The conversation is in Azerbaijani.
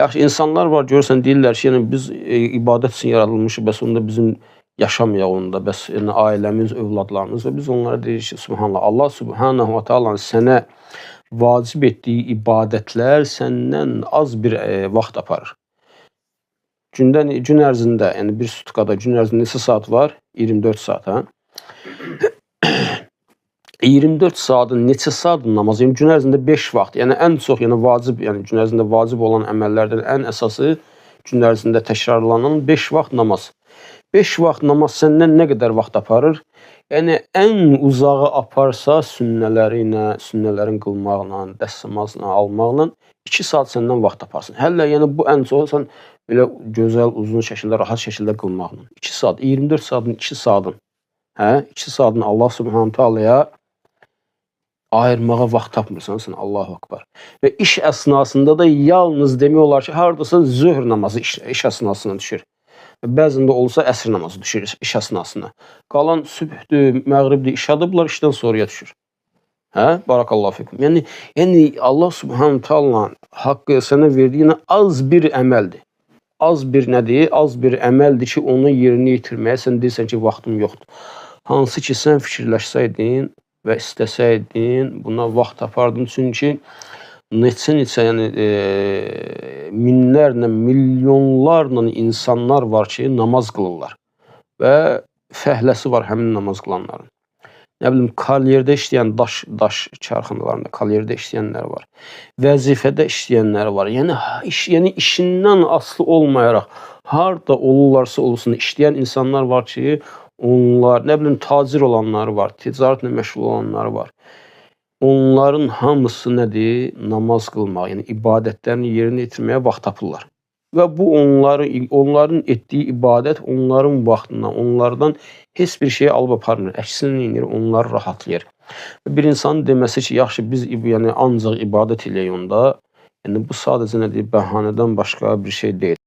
Yaxşı, insanlar var, görürsən, deyirlər ki, yəni biz ibadət üçün yaradılmışıq, bəs onda bizim yaşamayaq onda, bəs yəni ailəmiz, övladlarımız və biz onlara deyirik ki, subhanallah, Allah subhanahu wa ta'ala sənə vacib etdiyi ibadətlər səndən az bir vaxt aparır. Gün ərzində, yəni bir sutkada gün ərzində neçə saat var? 24 saat, hə? 24 saatın neçə saatın namaz? Yəni gün ərzində 5 vaxt. Yəni ən çox, yəni vacib, yəni gün ərzində vacib olan əməllərdən ən əsası gün ərzində təkrarlanan 5 vaxt namaz. 5 vaxt namaz səndən nə qədər vaxt aparır? Yəni ən uzağı aparsa sünnələri ilə, sünnələrin qılmaqla, dəstəmazla, almaqla 2 saat səndən vaxt aparsın. Hələ yəni bu ən çox sən belə gözəl, uzun şəkildə, rahat şəkildə qılmaqla. 2 saat, 24 saatın 2 saatın, hə? 2 saatın Allah subhanahu ta'alaya ayırmağa vaxt tapmırsan sən, Allahu Akbar. Və iş əsnasında da yalnız demək olar ki, hardasa zöhr namazı iş əsnasına düşür. Bəzində olsa əsr namazı düşür iş əsnasına. Qalan sübhdür, məğribdir, işadıblar, işdən sonraya düşür. Hə? Barakallahu fikum. Yəni Allah subhanahu ta'ala haqqı sənə verdiyinə az bir əməldir. Az bir nədir? Az bir əməldir ki, onu yerinə yetirməyə sən deyirsən ki, vaxtım yoxdur. Hansı ki, sən fikirləşsəydin və istəsəydin, buna vaxt tapardın. Çünki neçə, yəni minlərlə, milyonlarla insanlar var ki, namaz qılırlar və fəhləsi var həmin namaz qılanların. Nə bilim, karyerdə işləyən, daş çarxanalarında karyerdə işləyənlər var. Vəzifədə işləyənlər var. Yəni işindən asılı olmayaraq, harada olurlarsa olsun, işləyən insanlar var ki, onlar, nə bilim, tacir olanları var, ticarətlə məşğul olanları var. Onların hamısı nədir? Namaz qılmaq, yəni ibadətlərini yerinə yetirməyə vaxt tapırlar. Və bu onların etdiyi ibadət onların vaxtından, onlardan heç bir şeyi alıb aparmır. Əksinə onları rahatlayır. Bir insanın deməsi ki, yaxşı biz yəni ancaq ibadət eləyək onda, yəni bu sadəcə nədir? Bəhanədən başqa bir şey deyil.